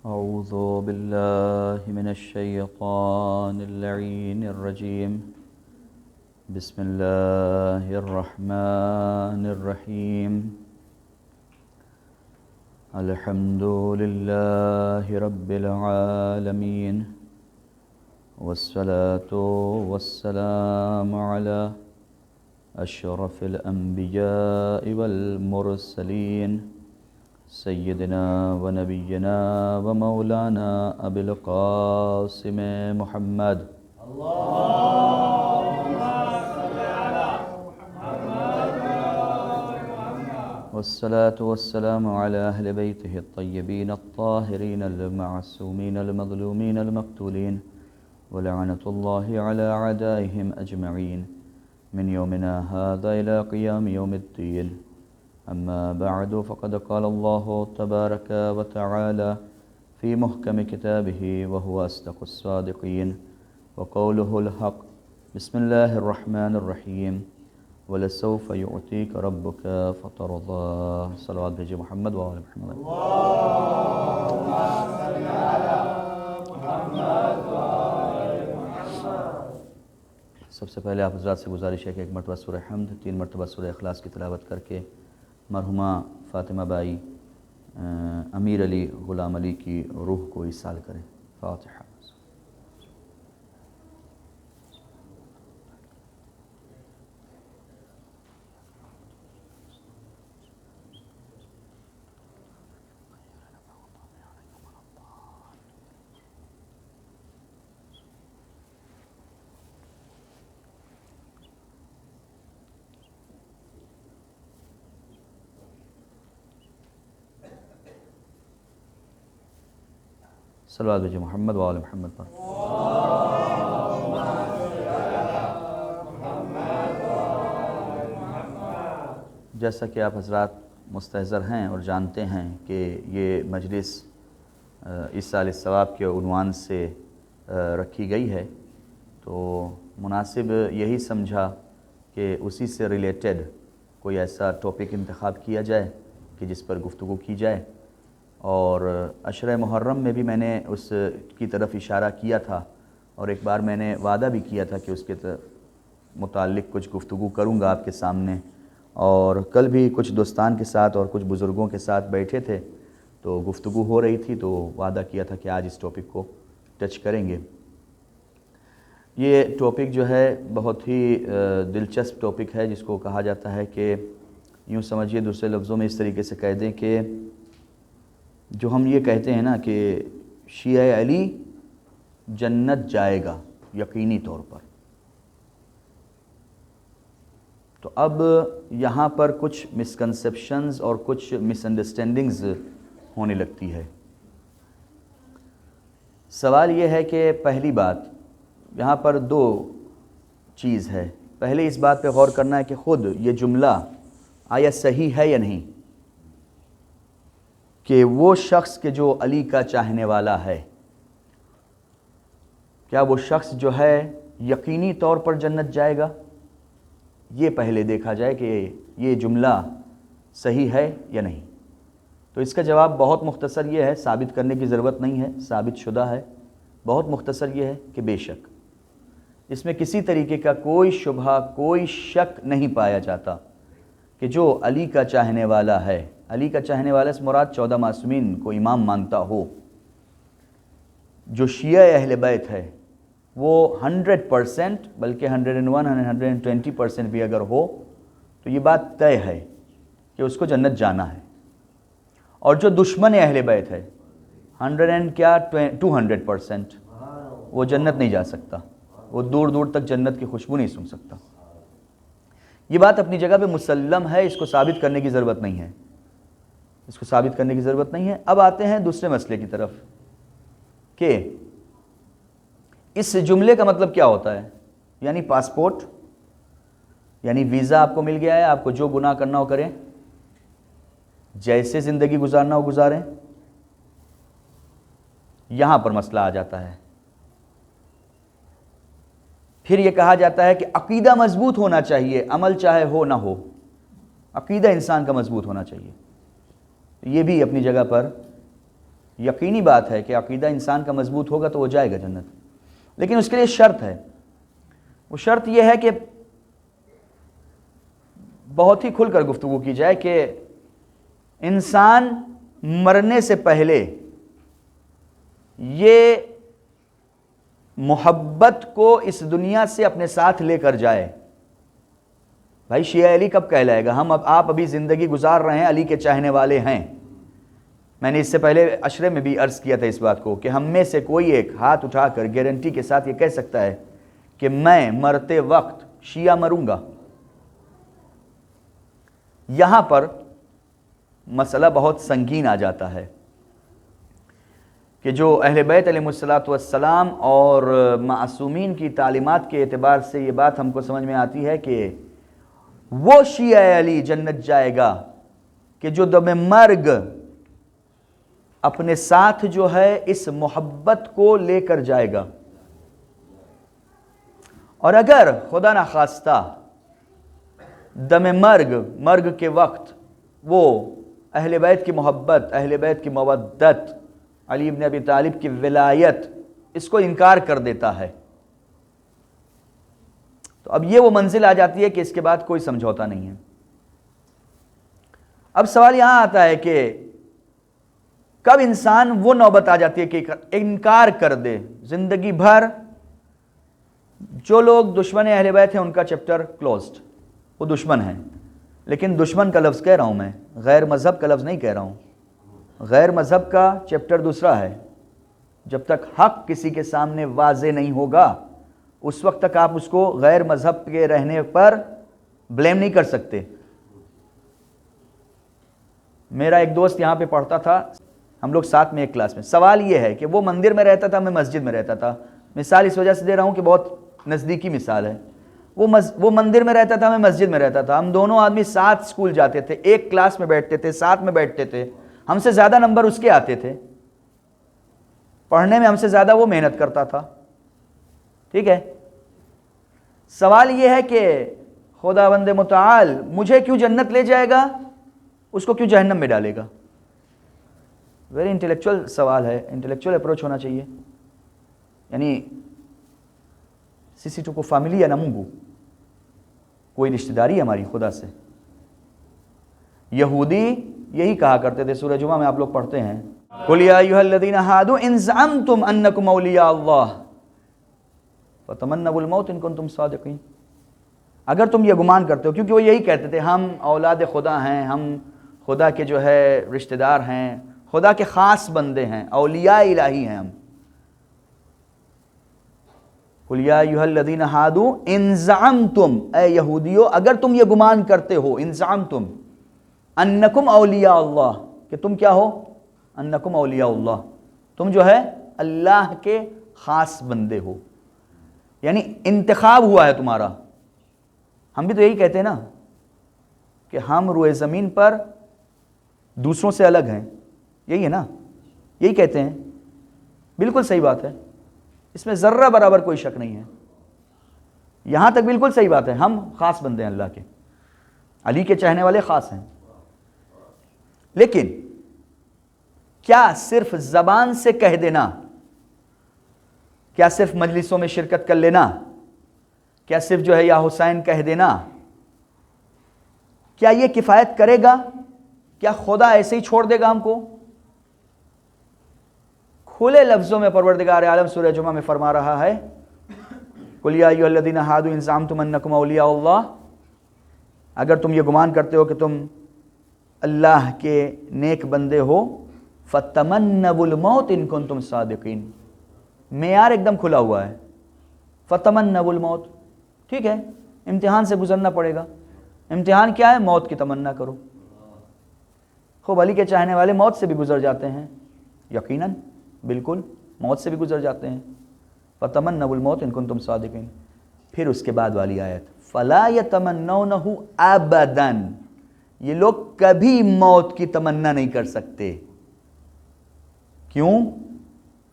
أعوذ بالله من الشيطان اللعين الرجيم. بسم الله الرحمن الرحيم. الحمد لله رب العالمين، والصلاة والسلام على أشرف الأنبياء والمرسلين سيدنا ونبينا ومولانا أبي القاسم محمد والصلاة والسلام على أهل بيته الطيبين الطاهرين المعصومين المظلومين المقتولين، ولعنة الله على أعدائهم أجمعين من يومنا هذا إلى قيام يوم الدين. أما بعد، فقد قال الله تبارك وتعالى في محكم كتابه وهو أصدق الصادقين وقوله الحق. بسم الله الرحمن الرحيم. وَلَسَوْفَ يُعْطِيكَ رَبُّكَ فَتَرْضَى. صلوات بھیجئے محمد و آل محمد. اللهم صل علی محمد و آل محمد. سب سے پہلے آپ حضرات سے گزارش ہے کہ ایک مرتبہ سورہ حمد، 3 مرتبہ سورہ اخلاص کی تلاوت کر کے مرحومہ فاطمہ بائی امیر علی غلام علی کی روح کو ایصال کریں. فاتحہ. صلوات بھیجئے محمد و آل محمد پر. جیسا کہ آپ حضرات مستحضر ہیں اور جانتے ہیں کہ یہ مجلس ایصال الثواب کے عنوان سے رکھی گئی ہے، تو مناسب یہی سمجھا کہ اسی سے ریلیٹڈ کوئی ایسا ٹاپک انتخاب کیا جائے کہ جس پر گفتگو کی جائے. اور عشرہ محرم میں بھی میں نے اس کی طرف اشارہ کیا تھا، اور ایک بار میں نے وعدہ بھی کیا تھا کہ اس کے متعلق کچھ گفتگو کروں گا آپ کے سامنے. اور کل بھی کچھ دوستان کے ساتھ اور کچھ بزرگوں کے ساتھ بیٹھے تھے تو گفتگو ہو رہی تھی، تو وعدہ کیا تھا کہ آج اس ٹاپک کو ٹچ کریں گے. یہ ٹاپک جو ہے بہت ہی دلچسپ ٹاپک ہے، جس کو کہا جاتا ہے کہ یوں سمجھیے، دوسرے لفظوں میں اس طریقے سے کہہ دیں کہ جو ہم یہ کہتے ہیں نا کہ شیعہ علی جنت جائے گا یقینی طور پر، تو اب یہاں پر کچھ مسکنسیپشنز اور کچھ مس انڈرسٹینڈنگز ہونے لگتی ہے. سوال یہ ہے کہ پہلی بات یہاں پر 2 چیز ہے. پہلے اس بات پہ غور کرنا ہے کہ خود یہ جملہ آیا صحیح ہے یا نہیں، کہ وہ شخص کہ جو علی کا چاہنے والا ہے، کیا وہ شخص جو ہے یقینی طور پر جنت جائے گا؟ یہ پہلے دیکھا جائے کہ یہ جملہ صحیح ہے یا نہیں. تو اس کا جواب بہت مختصر یہ ہے، ثابت کرنے کی ضرورت نہیں ہے، ثابت شدہ ہے. بہت مختصر یہ ہے کہ بے شک اس میں کسی طریقے کا کوئی شبہ، کوئی شک نہیں پایا جاتا کہ جو علی کا چاہنے والا ہے، علی کا چاہنے والا سے مراد 14 معصومین کو امام مانتا ہو، جو شیعہ اہل بیت ہے، وہ 100% بلکہ 101 120% بھی اگر ہو تو یہ بات طے ہے کہ اس کو جنت جانا ہے. اور جو دشمن اہل بیت ہے 200% وہ جنت نہیں جا سکتا، وہ دور دور تک جنت کی خوشبو نہیں سن سکتا. یہ بات اپنی جگہ پہ مسلم ہے، اس کو ثابت کرنے کی ضرورت نہیں ہے، اس کو ثابت کرنے کی ضرورت نہیں ہے. اب آتے ہیں دوسرے مسئلے کی طرف کہ اس جملے کا مطلب کیا ہوتا ہے. یعنی پاسپورٹ، یعنی ویزا آپ کو مل گیا ہے، آپ کو جو گناہ کرنا ہو کریں، جیسے زندگی گزارنا ہو گزاریں. یہاں پر مسئلہ آ جاتا ہے. پھر یہ کہا جاتا ہے کہ عقیدہ مضبوط ہونا چاہیے، عمل چاہے ہو نہ ہو، عقیدہ انسان کا مضبوط ہونا چاہیے. یہ بھی اپنی جگہ پر یقینی بات ہے کہ عقیدہ انسان کا مضبوط ہوگا تو وہ جائے گا جنت، لیکن اس کے لیے شرط ہے. وہ شرط یہ ہے کہ بہت ہی کھل کر گفتگو کی جائے کہ انسان مرنے سے پہلے یہ محبت کو اس دنیا سے اپنے ساتھ لے کر جائے. بھائی شیعہ علی کب کہلائے گا؟ آپ ابھی زندگی گزار رہے ہیں، علی کے چاہنے والے ہیں. میں نے اس سے پہلے عشرے میں بھی عرض کیا تھا اس بات کو کہ ہم میں سے کوئی ایک ہاتھ اٹھا کر گارنٹی کے ساتھ یہ کہہ سکتا ہے کہ میں مرتے وقت شیعہ مروں گا. یہاں پر مسئلہ بہت سنگین آ جاتا ہے کہ جو اہل بیت علیہ السلام اور معصومین کی تعلیمات کے اعتبار سے یہ بات ہم کو سمجھ میں آتی ہے کہ وہ شیعہ علی جنت جائے گا کہ جو دم مرگ اپنے ساتھ جو ہے اس محبت کو لے کر جائے گا. اور اگر خدا نخواستہ دم مرگ کے وقت وہ اہل بیت کی محبت، اہل بیت کی مودت، علی بن ابی طالب کی ولایت، اس کو انکار کر دیتا ہے تو اب یہ وہ منزل آ جاتی ہے کہ اس کے بعد کوئی سمجھوتا نہیں ہے. اب سوال یہاں آتا ہے کہ کب انسان وہ نوبت آ جاتی ہے کہ انکار کر دے. زندگی بھر جو لوگ دشمن اہل بیت ہیں ان کا چیپٹر کلوزڈ، وہ دشمن ہیں. لیکن دشمن کا لفظ کہہ رہا ہوں میں، غیر مذہب کا لفظ نہیں کہہ رہا ہوں. غیر مذہب کا چیپٹر دوسرا ہے. جب تک حق کسی کے سامنے واضح نہیں ہوگا اس وقت تک آپ اس کو غیر مذہب کے رہنے پر بلیم نہیں کر سکتے. میرا ایک دوست یہاں پہ پڑھتا تھا، ہم لوگ ساتھ میں ایک کلاس میں. سوال یہ ہے کہ وہ مندر میں رہتا تھا، میں مسجد میں رہتا تھا. مثال اس وجہ سے دے رہا ہوں کہ بہت نزدیکی مثال ہے. وہ مندر میں رہتا تھا، میں مسجد میں رہتا تھا. ہم دونوں آدمی ساتھ اسکول جاتے تھے، ایک کلاس میں بیٹھتے تھے، ساتھ میں بیٹھتے تھے. ہم سے زیادہ نمبر اس کے آتے تھے، پڑھنے میں ہم سے زیادہ وہ محنت کرتا تھا. ٹھیک ہے، سوال یہ ہے کہ خداوند متعال مجھے کیوں جنت لے جائے گا، اس کو کیوں جہنم میں ڈالے گا؟ ویری انٹلیکچوئل سوال ہے، انٹلیکچوئل اپروچ ہونا چاہیے. یعنی سیسی ٹو کو فیملی یا نمونگو، کوئی رشتہ داری ہے ہماری خدا سے. یہودی یہی کہا کرتے تھے، سورہ جمعہ میں آپ لوگ پڑھتے ہیں قُلْ يَا أَيُّهَا الَّذِينَ هَادُوا إِنْ زَعَمْتُمْ أَنَّكُمْ أَوْلِيَاءُ اللَّهِ فَتَمَنَّوُا الْمَوْتَ إِن كُنتُمْ صَادِقِينَ. اگر تم یہ گمان کرتے ہو، کیونکہ وہ یہی کہتے تھے ہم اولاد خدا ہیں، ہم خدا کے جو ہے رشتہ دار ہیں، خدا کے خاص بندے ہیں، اولیاء الہی ہیں ہم. قُلْ يَا أَيُّهَا الَّذِينَ هَادُوا إِنْ زَعَمْتُمْ، اے یہودیو اگر تم یہ گمان کرتے ہو، إِنْ زَعَمْتُمْ أَنَّكُمْ أَوْلِيَاءُ اللَّهِ کہ تم کیا ہو، أَنَّكُمْ أَوْلِيَاءُ اللَّهِ تم جو ہے اللہ کے خاص بندے ہو، یعنی انتخاب ہوا ہے تمہارا. ہم بھی تو یہی کہتے ہیں نا کہ ہم روئے زمین پر دوسروں سے الگ ہیں، یہی ہے نا، یہی کہتے ہیں. بالکل صحیح بات ہے، اس میں ذرہ برابر کوئی شک نہیں ہے. یہاں تک بالکل صحیح بات ہے، ہم خاص بندے ہیں اللہ کے، علی کے چاہنے والے خاص ہیں. لیکن کیا صرف زبان سے کہہ دینا، کیا صرف مجلسوں میں شرکت کر لینا، کیا صرف جو ہے یا حسین کہہ دینا، کیا یہ کفایت کرے گا؟ کیا خدا ایسے ہی چھوڑ دے گا ہم کو؟ کھلے لفظوں میں پروردگار عالم سورہ جمعہ میں فرما رہا ہے قُلْ يَا أَيُّهَا الَّذِينَ هَادُوا إِنْ زَعَمْتُمْ أَنَّكُمْ أَوْلِيَاءُ اللَّهِ اگر تم یہ گمان کرتے ہو کہ تم اللہ کے نیک بندے ہو، فَتَمَنَّوُا الْمَوْتَ إِن كُنتُمْ صَادِقِينَ. معیار ایک دم کھلا ہوا ہے، فَتَمَنَّوُا الْمَوْتَ. ٹھیک ہے، امتحان سے گزرنا پڑے گا. امتحان کیا ہے؟ موت کی تمنا کرو. خوب علی کے چاہنے والے موت سے بھی گزر جاتے ہیں، یقیناً بالکل موت سے بھی گزر جاتے ہیں. فَتَمَنَّوُا الْمَوْتَ إِن كُنتُمْ صَادِقِينَ. پھر اس کے بعد والی آیت فَلَا يَتَمَنَّوْنَهُ أَبَدًا، یہ لوگ کبھی موت کی تمنا نہیں کر سکتے. کیوں؟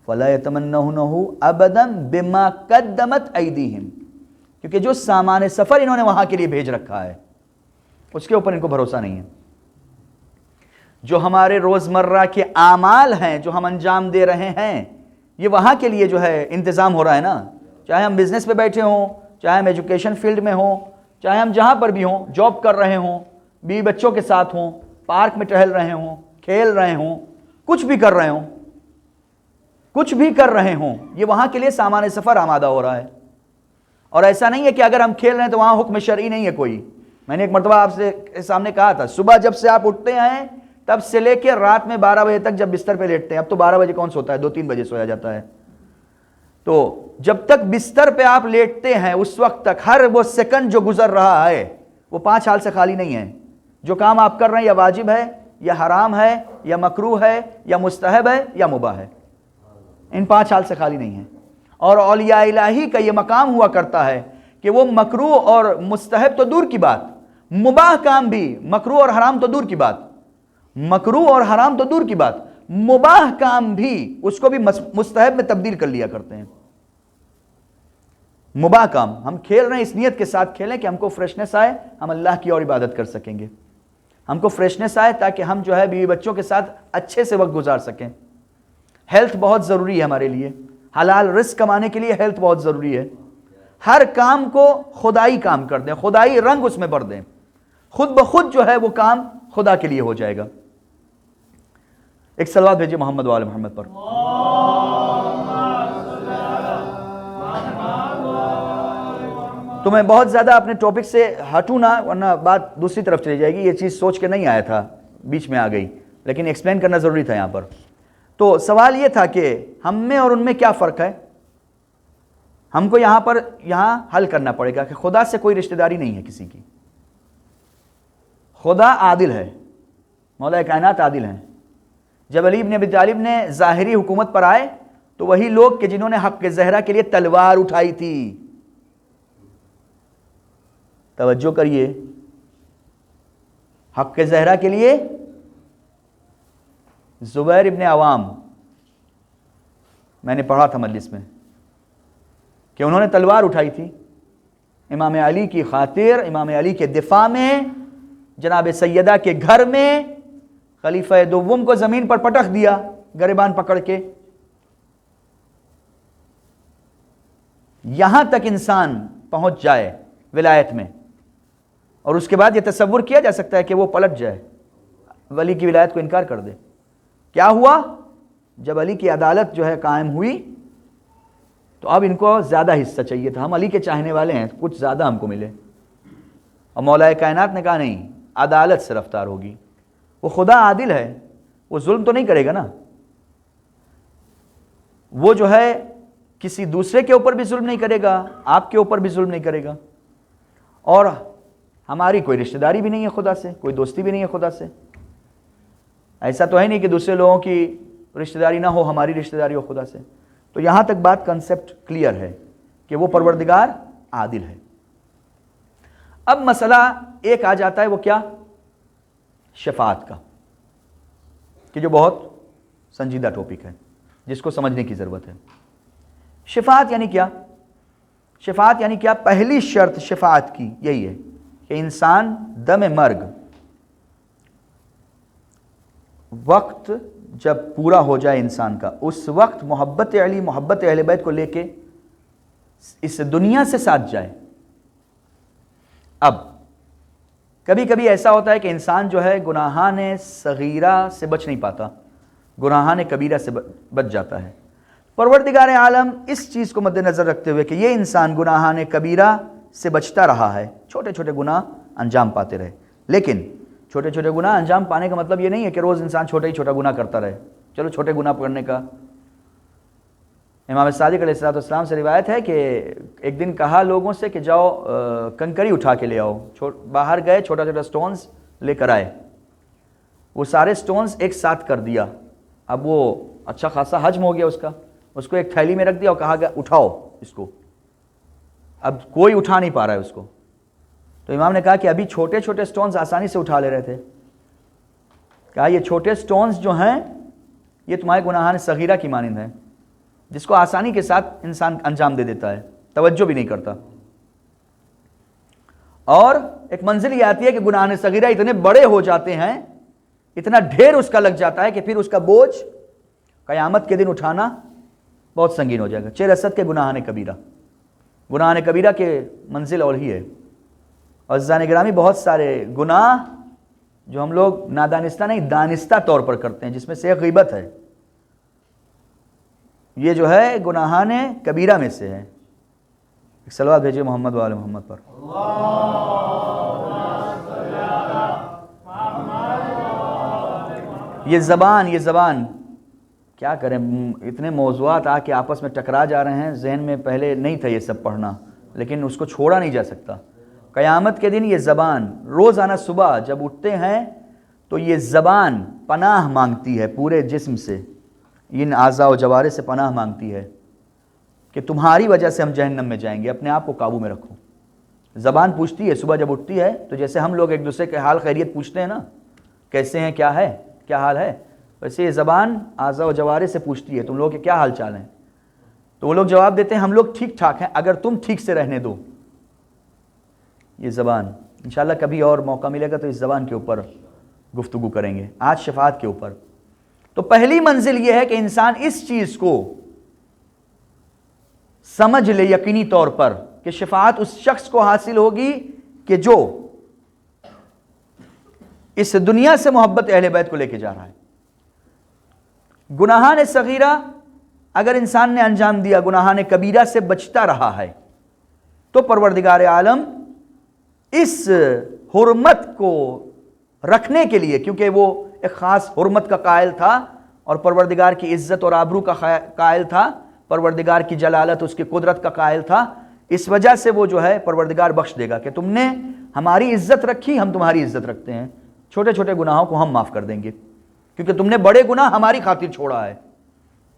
فَلَا يَتَمَنَّوْنَهُ أَبَدًا بِمَا قَدَّمَتْ أَيْدِيهِمْ، کیونکہ جو سامان سفر انہوں نے وہاں کے لیے بھیج رکھا ہے اس کے اوپر ان کو بھروسہ نہیں ہے. جو ہمارے روزمرہ کے اعمال ہیں جو ہم انجام دے رہے ہیں، یہ وہاں کے لیے جو ہے انتظام ہو رہا ہے نا. چاہے ہم بزنس پہ بیٹھے ہوں، چاہے ہم ایجوکیشن فیلڈ میں ہوں، چاہے ہم جہاں پر بھی ہوں، جاب کر رہے ہوں، بیوی بچوں کے ساتھ ہوں، پارک میں ٹہل رہے ہوں، کھیل رہے ہوں، کچھ بھی کر رہے ہوں، کچھ بھی کر رہے ہوں، یہ وہاں کے لیے سامان سفر آمادہ ہو رہا ہے. اور ایسا نہیں ہے کہ اگر ہم کھیل رہے ہیں تو وہاں حکم شرعی نہیں ہے کوئی. میں نے ایک مرتبہ آپ سے سامنے کہا تھا، صبح جب سے آپ اٹھتے ہیں تب سے لے کے رات میں 12 بجے تک جب بستر پہ لیٹتے ہیں، اب تو 12 بجے کون سوتا ہے، 2-3 بجے سویا جاتا ہے. تو جب تک بستر پہ آپ لیٹتے ہیں اس وقت تک ہر وہ سیکنڈ جو گزر رہا ہے وہ 5 حال سے خالی نہیں ہے. جو کام آپ کر رہے ہیں یا واجب ہے یا حرام ہے یا مکروہ ہے یا مستحب ہے یا مباح ہے، ان 5 حال سے خالی نہیں ہے. اور اولیاء الہی کا یہ مقام ہوا کرتا ہے کہ وہ مکروہ اور مستحب تو دور کی بات، مباح کام بھی، مکروہ اور حرام تو دور کی بات، مکروہ اور حرام تو دور کی بات، مباح کام بھی اس کو بھی مستحب میں تبدیل کر لیا کرتے ہیں. مباح کام ہم کھیل رہے ہیں، اس نیت کے ساتھ کھیلیں کہ ہم کو فریشنس آئے، ہم اللہ کی اور عبادت کر سکیں گے، ہم کو فریشنس آئے تاکہ ہم جو ہے بیوی بچوں کے ساتھ اچھے سے وقت گزار سکیں. ہیلتھ بہت ضروری ہے ہمارے لیے، حلال رزق کمانے کے لیے ہیلتھ بہت ضروری ہے. ہر کام کو خدائی کام کر دیں، خدائی رنگ اس میں بھر دیں، خود بخود جو ہے وہ کام خدا کے لیے ہو جائے گا. ایک صلوات بھیجیے محمد وآل محمد پر. تو میں بہت زیادہ اپنے ٹاپک سے ہٹوں نہ، ورنہ بات دوسری طرف چلی جائے گی. یہ چیز سوچ کے نہیں آیا تھا، بیچ میں آ گئی، لیکن ایکسپلین کرنا ضروری تھا یہاں پر. تو سوال یہ تھا کہ ہم میں اور ان میں کیا فرق ہے. ہم کو یہاں حل کرنا پڑے گا کہ خدا سے کوئی رشتہ داری نہیں ہے کسی کی. خدا عادل ہے، مولا کائنات عادل ہیں. جب علی بن ابی طالب نے ظاہری حکومت پر آئے تو وہی لوگ کہ جنہوں نے حق زہرہ کے لیے تلوار اٹھائی تھی، توجہ کریے، حق زہرہ کے لیے زبیر ابن عوام، میں نے پڑھا تھا مجلس میں کہ انہوں نے تلوار اٹھائی تھی امام علی کی خاطر، امام علی کے دفاع میں، جناب سیدہ کے گھر میں خلیفہ دوم کو زمین پر پٹخ دیا گریبان پکڑ کے. یہاں تک انسان پہنچ جائے ولایت میں، اور اس کے بعد یہ تصور کیا جا سکتا ہے کہ وہ پلٹ جائے، ولی کی ولایت کو انکار کر دے. کیا ہوا؟ جب علی کی عدالت جو ہے قائم ہوئی تو اب ان کو زیادہ حصہ چاہیے تھا. ہم علی کے چاہنے والے ہیں، کچھ زیادہ ہم کو ملے. اور مولا کائنات نے کہا نہیں، عدالت سے رفتار ہوگی. وہ خدا عادل ہے، وہ ظلم تو نہیں کرے گا نا. وہ جو ہے کسی دوسرے کے اوپر بھی ظلم نہیں کرے گا، آپ کے اوپر بھی ظلم نہیں کرے گا. اور ہماری کوئی رشتہ داری بھی نہیں ہے خدا سے، کوئی دوستی بھی نہیں ہے خدا سے. ایسا تو ہے نہیں کہ دوسرے لوگوں کی رشتہ داری نہ ہو، ہماری رشتہ داری ہو خدا سے. تو یہاں تک بات کنسپٹ کلیئر ہے کہ وہ پروردگار عادل ہے. اب مسئلہ ایک آ جاتا ہے، وہ کیا؟ شفاعت کا، کہ جو بہت سنجیدہ ٹاپک ہے جس کو سمجھنے کی ضرورت ہے. شفاعت یعنی کیا؟ شفاعت یعنی کیا؟ پہلی شرط شفاعت کی یہی ہے کہ انسان دم مرگ وقت جب پورا ہو جائے انسان کا، اس وقت محبت علی، محبت اہل بیت کو لے کے اس دنیا سے ساتھ جائے. اب کبھی کبھی ایسا ہوتا ہے کہ انسان جو ہے گناہان صغیرہ سے بچ نہیں پاتا، گناہان کبیرہ سے بچ جاتا ہے. پروردگار عالم اس چیز کو مد نظر رکھتے ہوئے کہ یہ انسان گناہان کبیرہ سے بچتا رہا ہے، چھوٹے چھوٹے گناہ انجام پاتے رہے. لیکن چھوٹے چھوٹے گناہ انجام پانے کا مطلب یہ نہیں ہے کہ روز انسان چھوٹا ہی چھوٹا گناہ کرتا رہے. چلو چھوٹے گناہ کرنے کا، امام صادق علیہ السلام سے روایت ہے کہ ایک دن کہا لوگوں سے کہ جاؤ کنکری اٹھا کے لے آؤ. باہر گئے، چھوٹا چھوٹا سٹونز لے کر آئے. وہ سارے سٹونز ایک ساتھ کر دیا. اب وہ اچھا خاصا حجم ہو گیا اس کو ایک تھیلی میں رکھ دیا اور کہا گیا اٹھاؤ اس کو. اب کوئی اٹھا نہیں پا رہا ہے اس کو. تو امام نے کہا کہ ابھی چھوٹے چھوٹے سٹونز آسانی سے اٹھا لے رہے تھے. کہا یہ چھوٹے سٹونز جو ہیں یہ تمہارے گناہان صغیرہ کی مانند ہیں، جس کو آسانی کے ساتھ انسان انجام دے دیتا ہے، توجہ بھی نہیں کرتا. اور ایک منزل یہ آتی ہے کہ گناہان صغیرہ اتنے بڑے ہو جاتے ہیں، اتنا ڈھیر اس کا لگ جاتا ہے کہ پھر اس کا بوجھ قیامت کے دن اٹھانا بہت سنگین ہو جائے گا۔ 6 رصد کے گناہان کبیرہ، گناہان کبیرہ کے منزل اور ہی ہے۔ اور عزیزان گرامی، بہت سارے گناہ جو ہم لوگ نادانستہ نہیں دانستہ طور پر کرتے ہیں، جس میں سے ایک غیبت ہے، یہ جو ہے گناہان کبیرہ میں سے ہے۔ ایک صلوات بھیجئے محمد و آل محمد پر۔ یہ زبان کیا کریں، اتنے موضوعات آ کے آپس میں ٹکرا جا رہے ہیں، ذہن میں پہلے نہیں تھا یہ سب پڑھنا، لیکن اس کو چھوڑا نہیں جا سکتا۔ قیامت کے دن یہ زبان روزانہ صبح جب اٹھتے ہیں تو یہ زبان پناہ مانگتی ہے پورے جسم سے، ان اعضاء و جوارح سے پناہ مانگتی ہے کہ تمہاری وجہ سے ہم جہنم میں جائیں گے، اپنے آپ کو قابو میں رکھو۔ زبان پوچھتی ہے صبح جب اٹھتی ہے، تو جیسے ہم لوگ ایک دوسرے کے حال خیریت پوچھتے ہیں نا، کیسے ہیں، کیا ہے، کیا حال ہے، ویسے یہ زبان اعضاء و جوارح سے پوچھتی ہے تم لوگوں کے کیا حال چال ہیں، تو وہ لوگ جواب دیتے ہیں ہم لوگ ٹھیک ٹھاک ہیں اگر تم ٹھیک سے رہنے دو۔ یہ زبان انشاءاللہ کبھی اور موقع ملے گا تو اس زبان کے اوپر گفتگو کریں گے، آج شفاعت کے اوپر۔ تو پہلی منزل یہ ہے کہ انسان اس چیز کو سمجھ لے یقینی طور پر کہ شفاعت اس شخص کو حاصل ہوگی کہ جو اس دنیا سے محبت اہل بیت کو لے کے جا رہا ہے۔ گناہان صغیرہ اگر انسان نے انجام دیا، گناہان کبیرہ سے بچتا رہا ہے، تو پروردگار عالم اس حرمت کو رکھنے کے لیے، کیونکہ وہ ایک خاص حرمت کا قائل تھا اور پروردگار کی عزت اور آبرو کا قائل تھا، پروردگار کی جلالت اس کی قدرت کا قائل تھا، اس وجہ سے وہ جو ہے پروردگار بخش دے گا کہ تم نے ہماری عزت رکھی، ہم تمہاری عزت رکھتے ہیں، چھوٹے چھوٹے گناہوں کو ہم معاف کر دیں گے کیونکہ تم نے بڑے گناہ ہماری خاطر چھوڑا ہے۔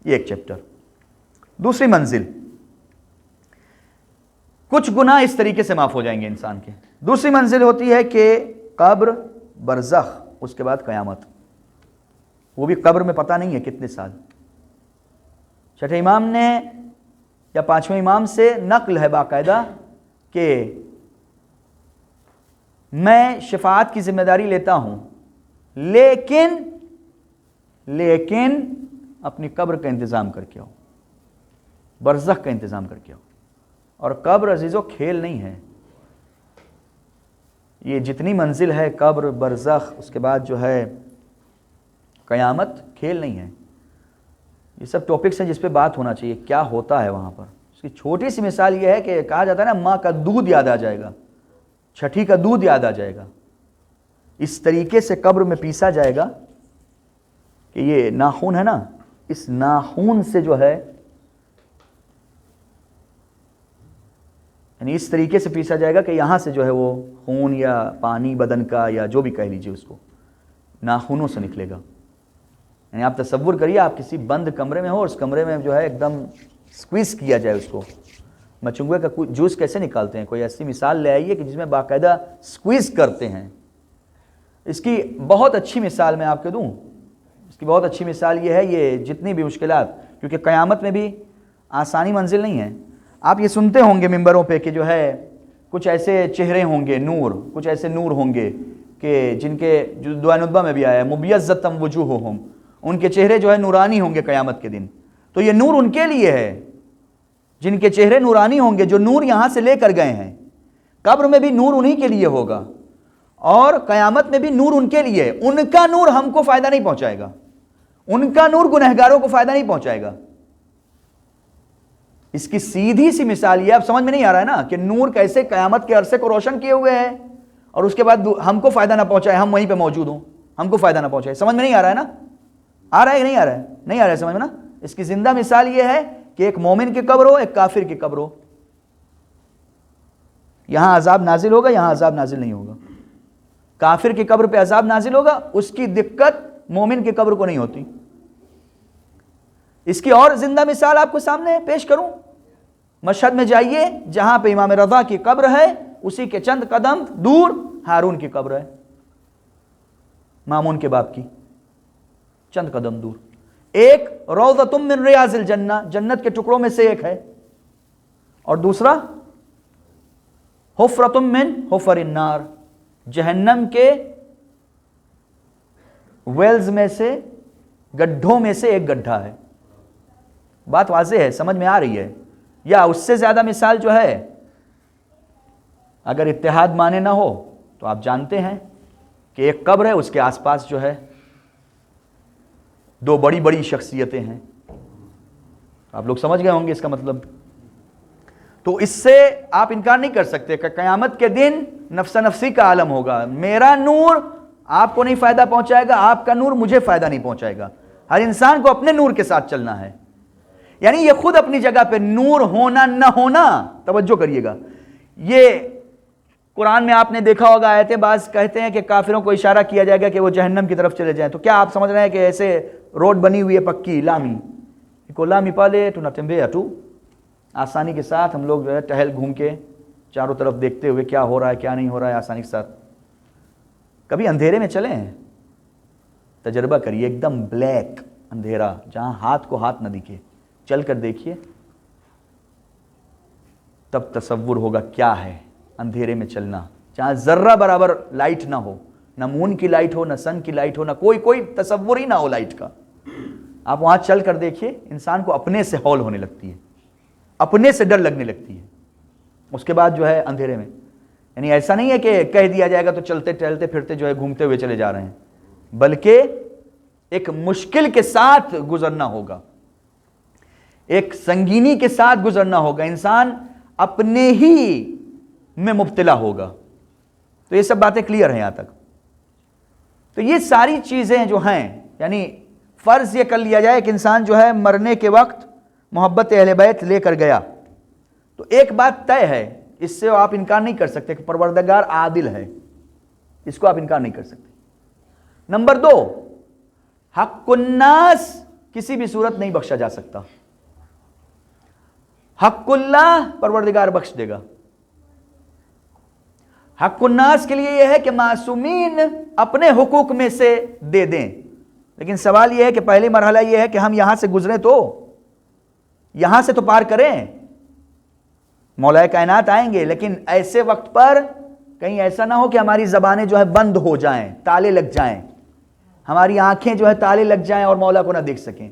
یہ ایک چیپٹر۔ دوسری منزل، کچھ گناہ اس طریقے سے معاف ہو جائیں گے انسان کے۔ دوسری منزل ہوتی ہے کہ قبر، برزخ، اس کے بعد قیامت، وہ بھی قبر میں پتہ نہیں ہے کتنے سال۔ چھٹے امام نے یا پانچویں امام سے نقل ہے باقاعدہ کہ میں شفاعت کی ذمہ داری لیتا ہوں، لیکن اپنی قبر کا انتظام کر کے آؤ، برزخ کا انتظام کر کے آؤ۔ اور قبر عزیزو کھیل نہیں ہے، یہ جتنی منزل ہے قبر، برزخ، اس کے بعد جو ہے قیامت، کھیل نہیں ہے۔ یہ سب ٹاپکس ہیں جس پہ بات ہونا چاہیے، کیا ہوتا ہے وہاں پر۔ اس کی چھوٹی سی مثال یہ ہے کہ کہا جاتا ہے نا ماں کا دودھ یاد آ جائے گا، چھٹی کا دودھ یاد آ جائے گا۔ اس طریقے سے قبر میں پیسا جائے گا کہ یہ ناخون ہے نا، اس ناخون سے جو ہے یعنی اس طریقے سے پیسا جائے گا کہ یہاں سے جو ہے وہ خون یا پانی بدن کا یا جو بھی کہہ لیجئے اس کو ناخونوں سے نکلے گا۔ یعنی آپ تصور کریے آپ کسی بند کمرے میں ہو اور اس کمرے میں جو ہے ایک دم سکویز کیا جائے اس کو۔ مچنگوے کا جوس کیسے نکالتے ہیں، کوئی ایسی مثال لے آئیے کہ جس میں باقاعدہ سکویز کرتے ہیں۔ اس کی بہت اچھی مثال میں آپ کو دوں، اس کی بہت اچھی مثال یہ ہے، یہ جتنی بھی مشکلات، کیونکہ قیامت میں بھی آسانی منزل نہیں ہے۔ آپ یہ سنتے ہوں گے ممبروں پہ کہ جو ہے کچھ ایسے چہرے ہوں گے، نور، کچھ ایسے نور ہوں گے کہ جن کے جو دعا ندبہ میں بھی آیا ہے مبیضۃ وجوہہم، ان کے چہرے جو ہے نورانی ہوں گے قیامت کے دن۔ تو یہ نور ان کے لیے ہے جن کے چہرے نورانی ہوں گے، جو نور یہاں سے لے کر گئے ہیں۔ قبر میں بھی نور انہی کے لیے ہوگا اور قیامت میں بھی نور ان کے لیے ہے۔ ان کا نور ہم کو فائدہ نہیں پہنچائے گا، ان کا نور گنہگاروں کو فائدہ نہیں پہنچائے گا۔ اس کی سیدھی سی مثال یہ، اب سمجھ میں نہیں آ رہا ہے نا کہ نور کیسے قیامت کے عرصے کو روشن کیے ہوئے ہے اور اس کے بعد ہم کو فائدہ نہ پہنچائے، ہم وہیں پہ موجود ہوں، ہم کو فائدہ نہ پہنچائے۔ سمجھ میں نہیں آ رہا ہے نا؟ آ رہا ہے کہ نہیں آ رہا ہے؟ نہیں آ رہا ہے سمجھ میں نا؟ اس کی زندہ مثال یہ ہے کہ ایک مومن کی قبر ہو، ایک کافر کی قبر ہو، یہاں عذاب نازل ہوگا، یہاں عذاب نازل نہیں ہوگا۔ کافر کی قبر پہ عذاب نازل ہوگا، اس کی دقت مومن کی قبر کو نہیں ہوتی۔ اس کی اور زندہ مثال آپ کو سامنے پیش کروں، مشہد میں جائیے جہاں پہ امام رضا کی قبر ہے، اسی کے چند قدم دور ہارون کی قبر ہے، مامون کے باپ کی، چند قدم دور۔ ایک روضۃ من ریاض الجنہ، جنت کے ٹکڑوں میں سے ایک ہے، اور دوسرا حفرۃ من حفر النار، جہنم کے ویلز میں سے، گڈھوں میں سے ایک گڈھا ہے. بات واضح ہے، سمجھ میں آ رہی ہے؟ یا اس سے زیادہ مثال جو ہے، اگر اتحاد مانے نہ ہو تو آپ جانتے ہیں کہ ایک قبر ہے، اس کے آس پاس جو ہے دو بڑی بڑی شخصیتیں ہیں. آپ لوگ سمجھ گئے ہوں گے اس کا مطلب. تو اس سے آپ انکار نہیں کر سکتے کہ قیامت کے دن نفسا نفسی کا عالم ہوگا. میرا نور آپ کو نہیں فائدہ پہنچائے گا، آپ کا نور مجھے فائدہ نہیں پہنچائے گا. ہر انسان کو اپنے نور کے ساتھ چلنا ہے. یعنی یہ خود اپنی جگہ پہ نور ہونا نہ ہونا، توجہ کریے گا. یہ قرآن میں آپ نے دیکھا ہوگا آیتیں بعض کہتے ہیں کہ کافروں کو اشارہ کیا جائے گا کہ وہ جہنم کی طرف چلے جائیں. تو کیا آپ سمجھ رہے ہیں کہ ایسے روڈ بنی ہوئی ہے پکی لامی کو لامی پالے تو نتمبے اٹو، آسانی کے ساتھ ہم لوگ جو ہے ٹہل گھوم کے چاروں طرف دیکھتے ہوئے کیا ہو رہا ہے کیا نہیں ہو رہا ہے آسانی کے ساتھ. کبھی اندھیرے میں چلیں، تجربہ کریے، ایک دم بلیک اندھیرا جہاں ہاتھ کو ہاتھ نہ دکھے، چل کر دیکھیے، تب تصور ہوگا کیا ہے اندھیرے میں چلنا، جہاں ذرہ برابر لائٹ نہ ہو، نہ مون کی لائٹ ہو، نہ سن کی لائٹ ہو، نہ کوئی تصور ہی نہ ہو لائٹ کا. آپ وہاں چل کر دیکھیے، انسان کو اپنے سے ہول ہونے لگتی ہے، اپنے سے ڈر لگنے لگتی ہے. اس کے بعد جو ہے اندھیرے میں، یعنی ایسا نہیں ہے کہ کہہ دیا جائے گا تو چلتے ٹہلتے پھرتے جو ہے گھومتے ہوئے چلے جا رہے ہیں، بلکہ ایک مشکل کے ساتھ گزرنا ہوگا، ایک سنگینی کے ساتھ گزرنا ہوگا. انسان اپنے ہی میں مبتلا ہوگا. تو یہ سب باتیں کلیئر ہیں یہاں تک. تو یہ ساری چیزیں جو ہیں، یعنی فرض یہ کر لیا جائے کہ انسان جو ہے مرنے کے وقت محبت اہل بیت لے کر گیا، تو ایک بات طے ہے، اس سے آپ انکار نہیں کر سکتے کہ پروردگار عادل ہے. اس کو آپ انکار نہیں کر سکتے. نمبر 2، حق الناس کسی بھی صورت نہیں بخشا جا سکتا. حق اللہ پروردگار بخش دے گا. حق الناس کے لیے یہ ہے کہ معصومین اپنے حقوق میں سے دے دیں. لیکن سوال یہ ہے کہ پہلی مرحلہ یہ ہے کہ ہم یہاں سے گزریں، تو یہاں سے تو پار کریں. مولا کائنات آئیں گے، لیکن ایسے وقت پر کہیں ایسا نہ ہو کہ ہماری زبانیں جو ہے بند ہو جائیں، تالے لگ جائیں، ہماری آنکھیں جو ہے تالے لگ جائیں اور مولا کو نہ دیکھ سکیں.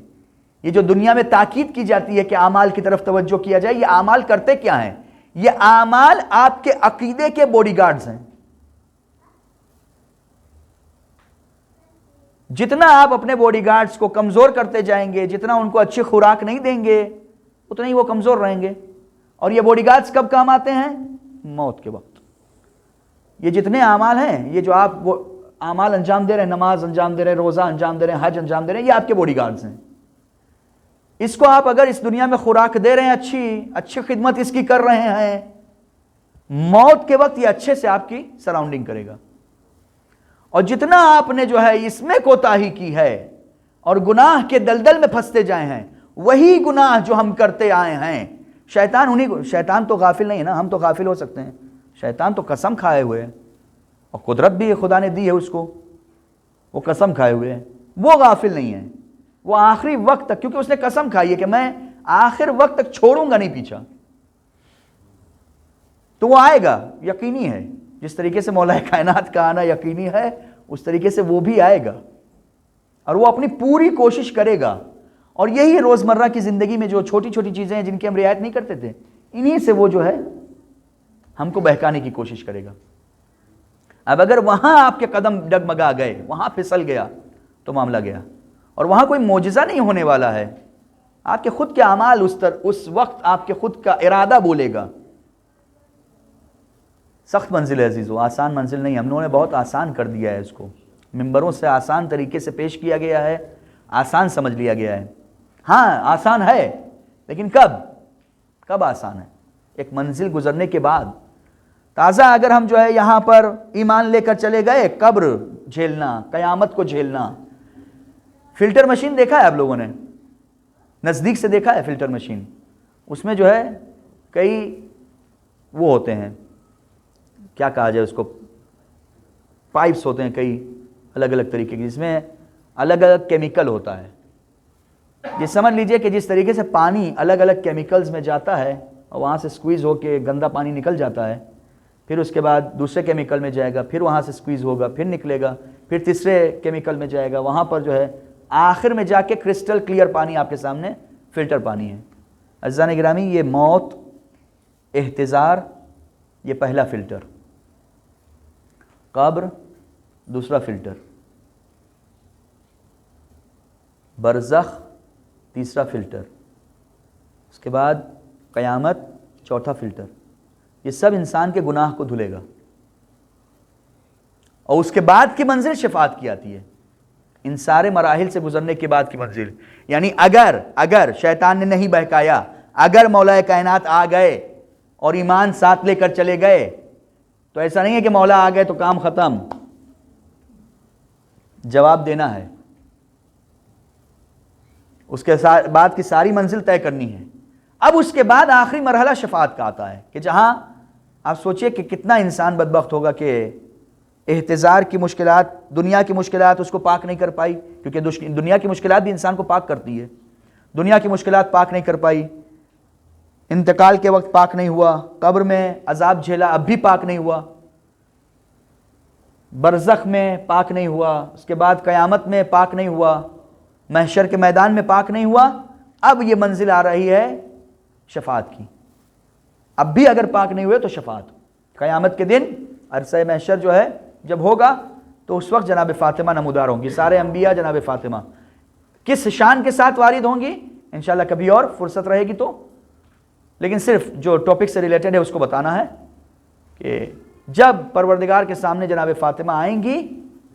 یہ جو دنیا میں تاکید کی جاتی ہے کہ اعمال کی طرف توجہ کیا جائے، یہ اعمال کرتے کیا ہیں؟ یہ اعمال آپ کے عقیدے کے باڈی گارڈز ہیں. جتنا آپ اپنے باڈی گارڈز کو کمزور کرتے جائیں گے، جتنا ان کو اچھی خوراک نہیں دیں گے، اتنا ہی وہ کمزور رہیں گے. اور یہ باڈی گارڈز کب کام آتے ہیں؟ موت کے وقت. یہ جتنے اعمال ہیں، یہ جو آپ وہ اعمال انجام دے رہے ہیں، نماز انجام دے رہے ہیں، روزہ انجام دے رہے ہیں، حج انجام دے رہے ہیں، یہ آپ کے باڈی گارڈز ہیں. اس کو آپ اگر اس دنیا میں خوراک دے رہے ہیں، اچھی خدمت اس کی کر رہے ہیں، موت کے وقت یہ اچھے سے آپ کی سراؤنڈنگ کرے گا. اور جتنا آپ نے جو ہے اس میں کوتاہی کی ہے اور گناہ کے دلدل میں پھنستے جائے ہیں، وہی گناہ جو ہم کرتے آئے ہیں، شیطان تو غافل نہیں ہے نا. ہم تو غافل ہو سکتے ہیں، شیطان تو قسم کھائے ہوئے ہیں، اور قدرت بھی خدا نے دی ہے اس کو، وہ قسم کھائے ہوئے ہیں، وہ غافل نہیں ہے. وہ آخری وقت تک، کیونکہ اس نے قسم کھائی ہے کہ میں آخر وقت تک چھوڑوں گا نہیں پیچھا، تو وہ آئے گا، یقینی ہے. جس طریقے سے مولا کائنات کا آنا یقینی ہے، اس طریقے سے وہ بھی آئے گا، اور وہ اپنی پوری کوشش کرے گا. اور یہی روزمرہ کی زندگی میں جو چھوٹی چھوٹی چیزیں ہیں جن کی ہم رعایت نہیں کرتے تھے، انہی سے وہ جو ہے ہم کو بہکانے کی کوشش کرے گا. اب اگر وہاں آپ کے قدم ڈگمگا گئے، وہاں پھسل گیا، تو معاملہ گیا. اور وہاں کوئی معجزہ نہیں ہونے والا ہے. آپ کے خود کے اعمال اس وقت آپ کے خود کا ارادہ بولے گا. سخت منزل ہے عزیزو، آسان منزل نہیں. ہم لوگوں نے بہت آسان کر دیا ہے اس کو، ممبروں سے آسان طریقے سے پیش کیا گیا ہے، آسان سمجھ لیا گیا ہے. ہاں آسان ہے، لیکن کب آسان ہے؟ ایک منزل گزرنے کے بعد. تازہ اگر ہم جو ہے یہاں پر ایمان لے کر چلے گئے، قبر جھیلنا، قیامت کو جھیلنا. فلٹر مشین دیکھا ہے آپ لوگوں نے؟ نزدیک سے دیکھا ہے فلٹر مشین؟ اس میں جو ہے کئی وہ ہوتے ہیں، کیا کہا جائے اس کو، پائپس ہوتے ہیں کئی الگ الگ طریقے کی، جس میں الگ الگ کیمیکل ہوتا ہے. یہ سمجھ لیجئے کہ جس طریقے سے پانی الگ الگ کیمیکلز میں جاتا ہے اور وہاں سے سکویز ہو کے گندا پانی نکل جاتا ہے، پھر اس کے بعد دوسرے کیمیکل میں جائے گا، پھر وہاں سے سکویز ہوگا، پھر نکلے گا. پھر تیسرے کیمیکل میں جائے گا، وہاں پر جو ہے آخر میں جا کے کرسٹل کلیئر پانی آپ کے سامنے فلٹر پانی ہے۔ عزیزان گرامی، یہ موت، احتضار، یہ پہلا فلٹر، قبر دوسرا فلٹر، برزخ تیسرا فلٹر، اس کے بعد قیامت چوتھا فلٹر۔ یہ سب انسان کے گناہ کو دھلے گا، اور اس کے بعد کی منزل شفاعت کی آتی ہے۔ ان سارے مراحل سے گزرنے کے بعد کی منزل، یعنی اگر شیطان نے نہیں بہکایا، اگر مولا کائنات آ گئے اور ایمان ساتھ لے کر چلے گئے، تو ایسا نہیں ہے کہ مولا آ گئے تو کام ختم، جواب دینا ہے، اس کے بعد کی ساری منزل طے کرنی ہے۔ اب اس کے بعد آخری مرحلہ شفاعت کا آتا ہے، کہ جہاں آپ سوچئے کہ کتنا انسان بدبخت ہوگا کہ احتضار کی مشکلات، دنیا کی مشکلات اس کو پاک نہیں کر پائی، کیونکہ دنیا کی مشکلات بھی انسان کو پاک کرتی ہے۔ دنیا کی مشکلات پاک نہیں کر پائی، انتقال کے وقت پاک نہیں ہوا، قبر میں عذاب جھیلا اب بھی پاک نہیں ہوا، برزخ میں پاک نہیں ہوا، اس کے بعد قیامت میں پاک نہیں ہوا، محشر کے میدان میں پاک نہیں ہوا۔ اب یہ منزل آ رہی ہے شفاعت کی۔ اب بھی اگر پاک نہیں ہوئے تو شفاعت قیامت کے دن، عرصہ محشر جو ہے جب ہوگا، تو اس وقت جناب فاطمہ نمودار ہوں گی، سارے انبیاء جناب فاطمہ کس شان کے ساتھ وارد ہوں گی انشاءاللہ کبھی اور فرصت رہے گی تو، لیکن صرف جو ٹاپک سے ریلیٹڈ ہے اس کو بتانا ہے کہ جب پروردگار کے سامنے جناب فاطمہ آئیں گی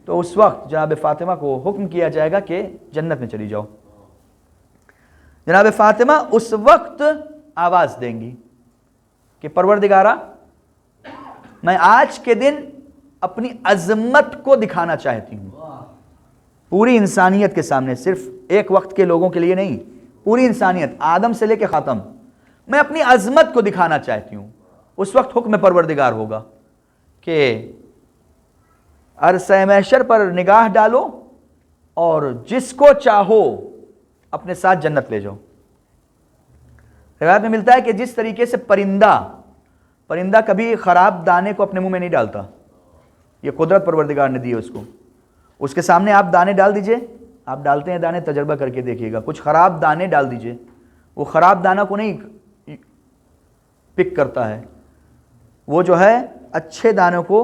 تو اس وقت جناب فاطمہ کو حکم کیا جائے گا کہ جنت میں چلی جاؤ۔ جناب فاطمہ اس وقت آواز دیں گی کہ پروردگارہ، میں آج کے دن اپنی عظمت کو دکھانا چاہتی ہوں پوری انسانیت کے سامنے، صرف ایک وقت کے لوگوں کے لیے نہیں، پوری انسانیت آدم سے لے کے خاتم، میں اپنی عظمت کو دکھانا چاہتی ہوں۔ اس وقت حکم پروردگار ہوگا کہ عرصہ محشر پر نگاہ ڈالو اور جس کو چاہو اپنے ساتھ جنت لے جاؤ۔ روایت میں ملتا ہے کہ جس طریقے سے پرندہ کبھی خراب دانے کو اپنے منہ میں نہیں ڈالتا، یہ قدرت پروردگار نے دی ہے اس کو، اس کے سامنے آپ دانے ڈال دیجئے، آپ ڈالتے ہیں دانے، تجربہ کر کے دیکھیے گا، کچھ خراب دانے ڈال دیجئے، وہ خراب دانہ کو نہیں پک کرتا ہے، وہ جو ہے اچھے دانوں کو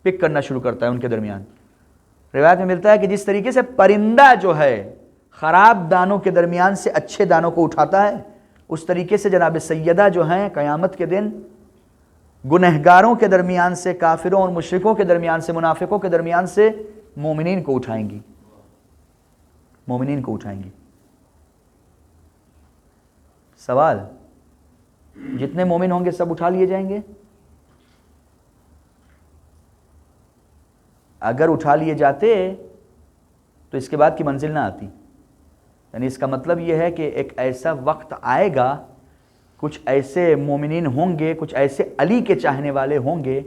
پک کرنا شروع کرتا ہے ان کے درمیان۔ روایت میں ملتا ہے کہ جس طریقے سے پرندہ جو ہے خراب دانوں کے درمیان سے اچھے دانوں کو اٹھاتا ہے، اس طریقے سے جناب سیدہ جو ہیں قیامت کے دن گنہگاروں کے درمیان سے، کافروں اور مشرکوں کے درمیان سے، منافقوں کے درمیان سے مومنین کو اٹھائیں گی، مومنین کو اٹھائیں گی۔ سوال، جتنے مومن ہوں گے سب اٹھا لیے جائیں گے؟ اگر اٹھا لیے جاتے تو اس کے بعد کی منزل نہ آتی، یعنی اس کا مطلب یہ ہے کہ ایک ایسا وقت آئے گا، کچھ ایسے مومنین ہوں گے، کچھ ایسے علی کے چاہنے والے ہوں گے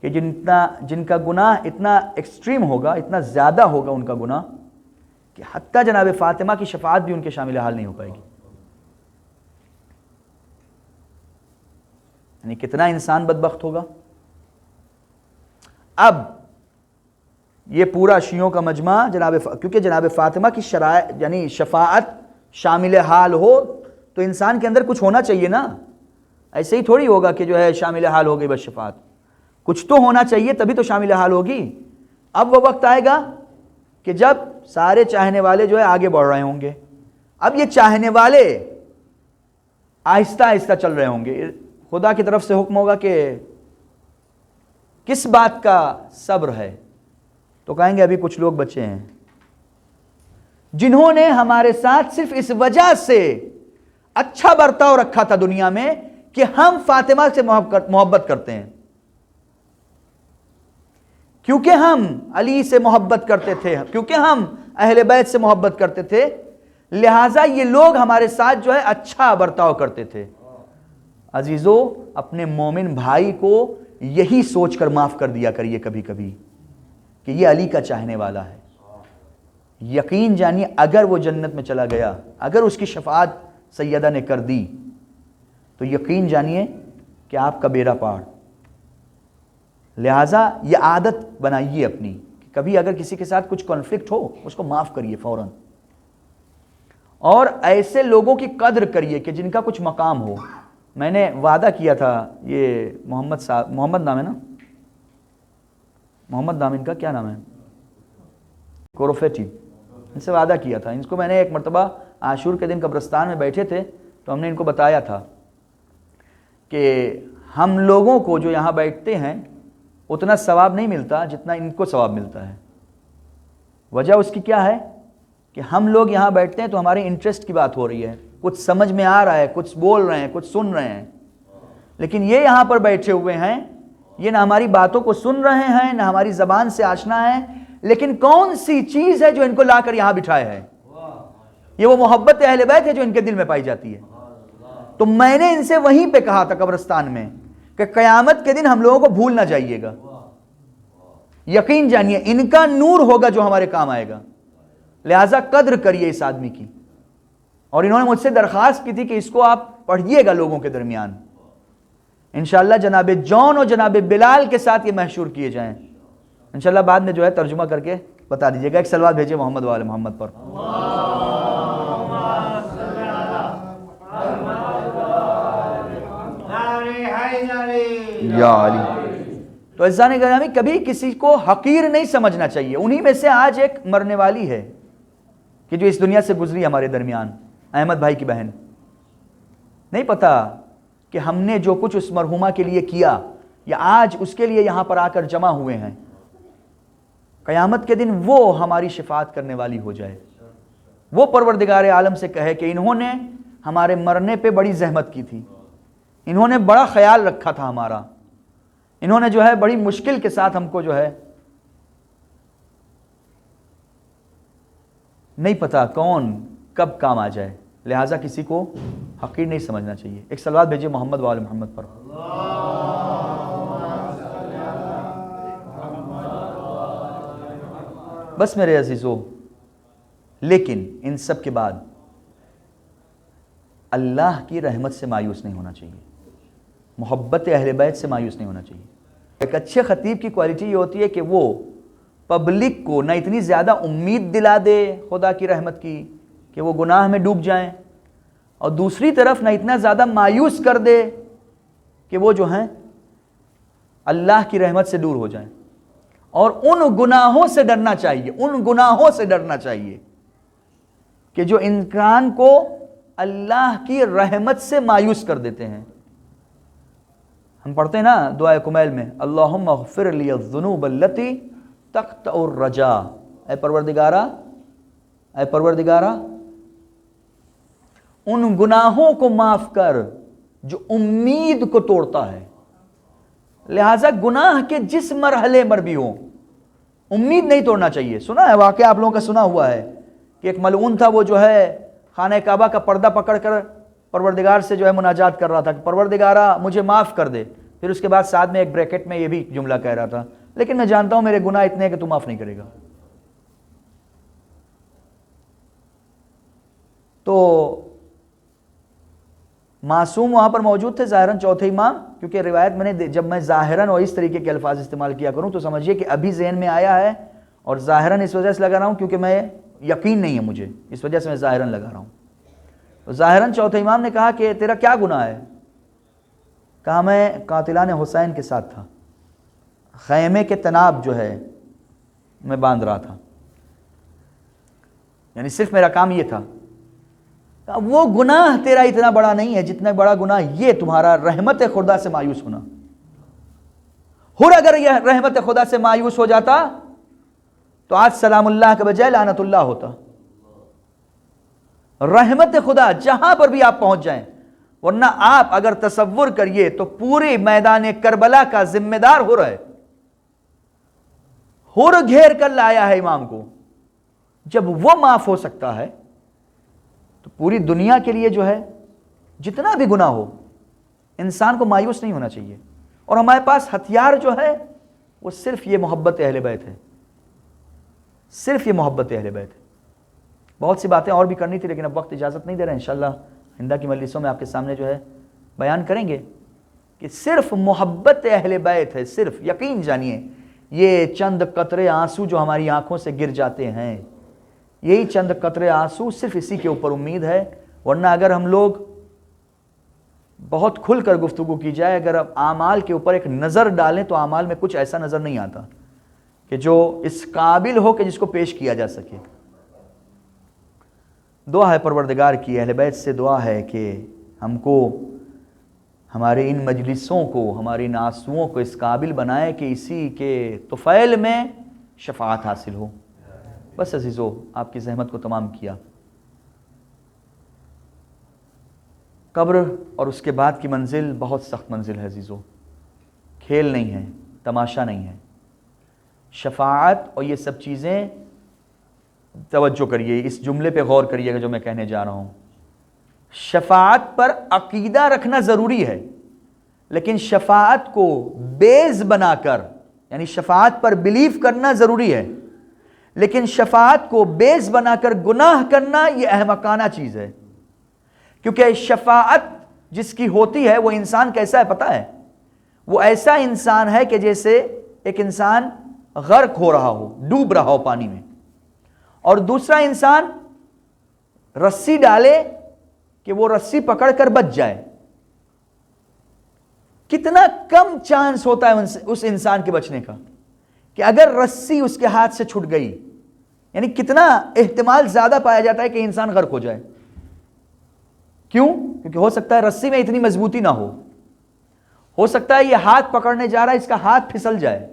کہ جن کا گناہ اتنا ایکسٹریم ہوگا، اتنا زیادہ ہوگا ان کا گناہ کہ حتیٰ جناب فاطمہ کی شفاعت بھی ان کے شامل حال نہیں ہو پائے گی۔ یعنی کتنا انسان بدبخت ہوگا۔ اب یہ پورا شیعوں کا مجمع کیونکہ جناب فاطمہ کی یعنی شفاعت شامل حال ہو تو انسان کے اندر کچھ ہونا چاہیے نا، ایسے ہی تھوڑی ہوگا کہ جو ہے شامل حال ہو گئی بس شفاعت، کچھ تو ہونا چاہیے تبھی تو شامل حال ہوگی۔ اب وہ وقت آئے گا کہ جب سارے چاہنے والے جو ہے آگے بڑھ رہے ہوں گے، اب یہ چاہنے والے آہستہ آہستہ چل رہے ہوں گے، خدا کی طرف سے حکم ہوگا کہ کس بات کا صبر ہے، تو کہیں گے ابھی کچھ لوگ بچے ہیں جنہوں نے ہمارے ساتھ صرف اس وجہ سے اچھا برتاؤ رکھا تھا دنیا میں کہ ہم فاطمہ سے محبت کرتے ہیں، کیونکہ ہم علی سے محبت کرتے تھے، کیونکہ ہم اہل بیت سے محبت کرتے تھے، لہٰذا یہ لوگ ہمارے ساتھ جو ہے اچھا برتاؤ کرتے تھے۔ عزیزو، اپنے مومن بھائی کو یہی سوچ کر معاف کر دیا کریے کبھی کبھی کہ یہ علی کا چاہنے والا ہے۔ یقین جانیے اگر وہ جنت میں چلا گیا، اگر اس کی شفاعت سیدہ نے کر دی تو یقین جانیے کہ آپ کا بیڑا پار۔ لہٰذا یہ عادت بنائیے اپنی کہ کبھی اگر کسی کے ساتھ کچھ کانفلکٹ ہو اس کو معاف کریے فوراً، اور ایسے لوگوں کی قدر کریے کہ جن کا کچھ مقام ہو. میں نے وعدہ کیا تھا، یہ محمد صاحب، محمد نام ہے نا، محمد نام ان کا کیا نام ہے، کوروفیٹی، ان سے وعدہ کیا تھا. ان کو میں نے ایک مرتبہ عاشور کے دن قبرستان میں بیٹھے تھے تو ہم نے ان کو بتایا تھا کہ ہم لوگوں کو جو یہاں بیٹھتے ہیں اتنا ثواب نہیں ملتا جتنا ان کو ثواب ملتا ہے. وجہ اس کی کیا ہے کہ ہم لوگ یہاں بیٹھتے ہیں تو ہمارے انٹرسٹ کی بات ہو رہی ہے، کچھ سمجھ میں آ رہا ہے، کچھ بول رہے ہیں، کچھ سن رہے ہیں. لیکن یہ یہاں پر بیٹھے ہوئے ہیں، یہ نہ ہماری باتوں کو سن رہے ہیں نہ ہماری زبان سے آشنا ہے، لیکن کون سی چیز ہے جو ان کو لا کر یہاں بٹھایا ہے؟ یہ وہ محبت اہل بیت ہے جو ان کے دل میں پائی جاتی ہے. تو میں نے ان سے وہیں پہ کہا تھا قبرستان میں کہ قیامت کے دن ہم لوگوں کو بھول نہ جائیے گا، یقین جانیے ان کا نور ہوگا جو ہمارے کام آئے گا. لہٰذا قدر کریے اس آدمی کی. اور انہوں نے مجھ سے درخواست کی تھی کہ اس کو آپ پڑھیے گا لوگوں کے درمیان. انشاءاللہ جناب جون اور جناب بلال کے ساتھ یہ محشور کیے جائیں. انشاءاللہ بعد میں جو ہے ترجمہ کر کے بتا دیجیے گا. ایک صلوات بھیجیے محمد وآل محمد پر. یا علی. تو عزیزان گرامی کبھی کسی کو حقیر نہیں سمجھنا چاہیے. انہی میں سے آج ایک مرنے والی ہے کہ جو اس دنیا سے گزری ہمارے درمیان، احمد بھائی کی بہن. نہیں پتا کہ ہم نے جو کچھ اس مرحومہ کے لیے کیا یا آج اس کے لیے یہاں پر آ کر جمع ہوئے ہیں، قیامت کے دن وہ ہماری شفاعت کرنے والی ہو جائے، وہ پروردگار عالم سے کہے کہ انہوں نے ہمارے مرنے پہ بڑی زحمت کی تھی، انہوں نے بڑا خیال رکھا تھا ہمارا، انہوں نے جو ہے بڑی مشکل کے ساتھ ہم کو جو ہے. نہیں پتا کون کب کام آ جائے، لہٰذا کسی کو حقیر نہیں سمجھنا چاہیے. ایک صلوات بھیجیے محمد وآل محمد پر. بس میرے عزیزو، لیکن ان سب کے بعد اللہ کی رحمت سے مایوس نہیں ہونا چاہیے، محبت اہل بیت سے مایوس نہیں ہونا چاہیے. ایک اچھے خطیب کی کوالٹی یہ ہوتی ہے کہ وہ پبلک کو نہ اتنی زیادہ امید دلا دے خدا کی رحمت کی کہ وہ گناہ میں ڈوب جائیں، اور دوسری طرف نہ اتنا زیادہ مایوس کر دے کہ وہ جو ہیں اللہ کی رحمت سے دور ہو جائیں. اور ان گناہوں سے ڈرنا چاہیے، ان گناہوں سے ڈرنا چاہیے کہ جو انسان کو اللہ کی رحمت سے مایوس کر دیتے ہیں. ہم پڑھتے ہیں نا دعائے کمیل میں، اللہم اغفر لی الذنوب التی تقطع الرجاء. اے پروردگارہ، اے پروردگارہ ان گناہوں کو معاف کر جو امید کو توڑتا ہے. لہٰذا گناہ کے جس مرحلے پر بھی ہوں امید نہیں توڑنا چاہیے. سنا ہے واقعہ آپ لوگوں کا سنا ہوا ہے کہ ایک ملعون تھا، وہ جو ہے خانہ کعبہ کا پردہ پکڑ کر پروردگار سے جو ہے مناجات کر رہا تھا کہ پروردگارہ مجھے معاف کر دے. پھر اس کے بعد ساتھ میں ایک بریکٹ میں یہ بھی جملہ کہہ رہا تھا، لیکن میں جانتا ہوں میرے گناہ اتنے ہیں کہ تو معاف نہیں کرے گا. تو معصوم وہاں پر موجود تھے ظاہراً چوتھے امام، کیونکہ روایت میں نے جب میں ظاہراً اور اس طریقے کے الفاظ استعمال کیا کروں تو سمجھیے کہ ابھی ذہن میں آیا ہے، اور ظاہراً اس وجہ سے لگا رہا ہوں کیونکہ میں یقین نہیں ہے مجھے، اس وجہ سے میں ظاہراً لگا رہا ہوں. تو ظاہراً چوتھے امام نے کہا کہ تیرا کیا گناہ ہے؟ کہا میں قاتلان حسین کے ساتھ تھا، خیمے کے تناب جو ہے میں باندھ رہا تھا، یعنی صرف میرا کام یہ تھا. وہ گناہ تیرا اتنا بڑا نہیں ہے جتنا بڑا گناہ یہ تمہارا رحمت خدا سے مایوس ہونا. اور اگر یہ رحمت خدا سے مایوس ہو جاتا تو آج سلام اللہ کے بجائے لعنت اللہ ہوتا. رحمت خدا جہاں پر بھی آپ پہنچ جائیں، ورنہ آپ اگر تصور کریے تو پورے میدان کربلا کا ذمہ دار ہو رہا ہے. ہور گھیر کر لایا ہے امام کو. جب وہ معاف ہو سکتا ہے تو پوری دنیا کے لیے جو ہے جتنا بھی گناہ ہو انسان کو مایوس نہیں ہونا چاہیے. اور ہمارے پاس ہتھیار جو ہے وہ صرف یہ محبت اہل بیت ہے، صرف یہ محبت اہل بیت ہے. بہت سی باتیں اور بھی کرنی تھی لیکن اب وقت اجازت نہیں دے رہا. انشاءاللہ ہندہ کی مجلسوں میں آپ کے سامنے جو ہے بیان کریں گے کہ صرف محبت اہل بیت ہے. صرف یقین جانیے یہ چند قطرے آنسو جو ہماری آنکھوں سے گر جاتے ہیں، یہی چند قطرے آنسو، صرف اسی کے اوپر امید ہے. ورنہ اگر ہم لوگ بہت کھل کر گفتگو کی جائے، اگر اعمال کے اوپر ایک نظر ڈالیں تو اعمال میں کچھ ایسا نظر نہیں آتا کہ جو اس قابل ہو کہ جس کو پیش کیا جا سکے. دعا ہے پروردگار کی، اہل بیت سے دعا ہے کہ ہم کو، ہمارے ان مجلسوں کو، ہمارے ان آنسوؤں کو اس قابل بنائے کہ اسی کے طفیل میں شفاعت حاصل ہو. بس عزیزو، آپ کی زحمت کو تمام کیا. قبر اور اس کے بعد کی منزل بہت سخت منزل ہے عزیزو، کھیل نہیں ہے، تماشا نہیں ہے. شفاعت اور یہ سب چیزیں، توجہ کریے، اس جملے پہ غور کریے گا جو میں کہنے جا رہا ہوں. شفاعت پر عقیدہ رکھنا ضروری ہے، لیکن شفاعت کو بیس بنا کر، یعنی شفاعت پر بلیف کرنا ضروری ہے، لیکن شفاعت کو بیس بنا کر گناہ کرنا یہ احمقانہ چیز ہے. کیونکہ شفاعت جس کی ہوتی ہے وہ انسان کیسا ہے پتہ ہے؟ وہ ایسا انسان ہے کہ جیسے ایک انسان غرق ہو رہا ہو، ڈوب رہا ہو پانی میں، اور دوسرا انسان رسی ڈالے کہ وہ رسی پکڑ کر بچ جائے. کتنا کم چانس ہوتا ہے اس انسان کے بچنے کا کہ اگر رسی اس کے ہاتھ سے چھوٹ گئی، یعنی کتنا احتمال زیادہ پایا جاتا ہے کہ انسان غرق ہو جائے. کیوں؟ کیونکہ ہو سکتا ہے رسی میں اتنی مضبوطی نہ ہو سکتا ہے یہ ہاتھ پکڑنے جا رہا ہے، اس کا ہاتھ پھسل جائے،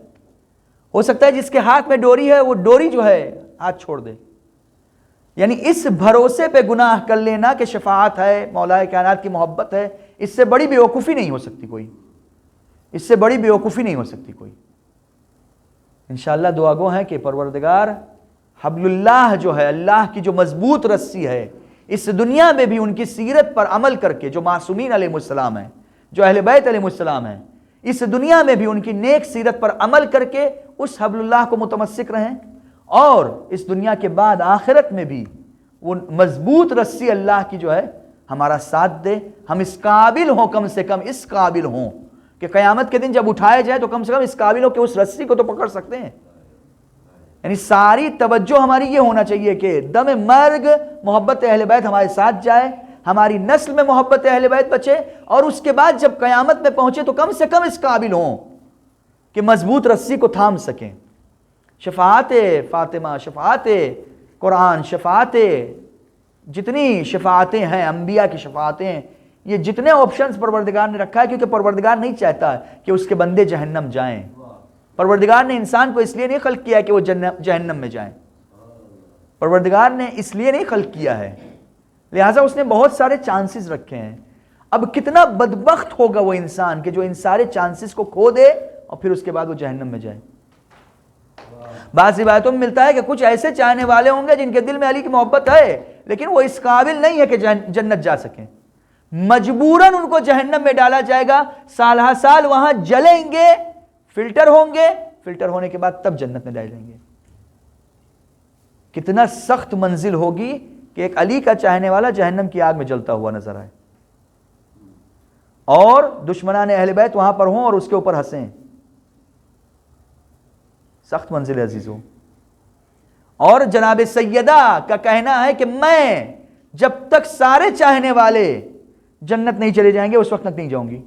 ہو سکتا ہے جس کے ہاتھ میں ڈوری ہے وہ ڈوری جو ہے ہاتھ چھوڑ دے. یعنی اس بھروسے پہ گناہ کر لینا کہ شفاعت ہے، مولا کائنات کی محبت ہے، اس سے بڑی بیوقوفی نہیں ہو سکتی کوئی، اس سے بڑی بیوقوفی نہیں ہو سکتی کوئی. انشاءاللہ دعا گو ہے کہ پروردگار حبل اللہ جو ہے، اللہ کی جو مضبوط رسی ہے، اس دنیا میں بھی ان کی سیرت پر عمل کر کے، جو معصومین علیہ السلام ہیں، جو اہل بیت علیہ السلام ہیں، اس دنیا میں بھی ان کی نیک سیرت پر عمل کر کے اس حبل اللہ کو متمسک رہیں، اور اس دنیا کے بعد آخرت میں بھی وہ مضبوط رسی اللہ کی جو ہے ہمارا ساتھ دے. ہم اس قابل ہوں، کم سے کم اس قابل ہوں کہ قیامت کے دن جب اٹھایا جائے تو کم سے کم اس قابل ہو کہ اس رسی کو تو پکڑ سکتے ہیں. یعنی ساری توجہ ہماری یہ ہونا چاہیے کہ دم مرگ محبت اہل بیت ہمارے ساتھ جائے، ہماری نسل میں محبت اہل بیت بچے، اور اس کے بعد جب قیامت میں پہنچے تو کم سے کم اس قابل ہوں کہ مضبوط رسی کو تھام سکیں. شفاعت فاطمہ، شفاعت قرآن، شفاعت، جتنی شفاعتیں ہیں، انبیاء کی شفاعتیں، یہ جتنے آپشنز پروردگار نے رکھا ہے، کیونکہ پروردگار نہیں چاہتا کہ اس کے بندے جہنم جائیں. پروردگار نے انسان کو اس لیے نہیں خلق کیا کہ وہ جہنم میں جائیں. پروردگار نے اس لیے نہیں خلق کیا ہے، لہٰذا اس نے بہت سارے چانسز رکھے ہیں. اب کتنا بدبخت ہوگا وہ انسان کہ جو ان سارے چانسز کو کھو دے اور پھر اس کے بعد وہ جہنم میں جائے. بعض روایتوں میں ملتا ہے کہ کچھ ایسے چاہنے والے ہوں گے جن کے دل میں علی کی محبت ہے، لیکن وہ اس قابل نہیں ہے کہ جنت جا سکیں. مجبوراً ان کو جہنم میں ڈالا جائے گا، سال ہا سال وہاں جلیں گے، فلٹر ہوں گے، فلٹر ہونے کے بعد تب جنت میں ڈالے جائیں گے. کتنا سخت منزل ہوگی کہ ایک علی کا چاہنے والا جہنم کی آگ میں جلتا ہوا نظر آئے، اور دشمنان اہل بیت وہاں پر ہوں اور اس کے اوپر ہنسیں. سخت منزل ہے عزیزوں. اور جناب سیدہ کا کہنا ہے کہ میں جب تک سارے چاہنے والے جنت نہیں چلے جائیں گے اس وقت تک نہیں جاؤں گی.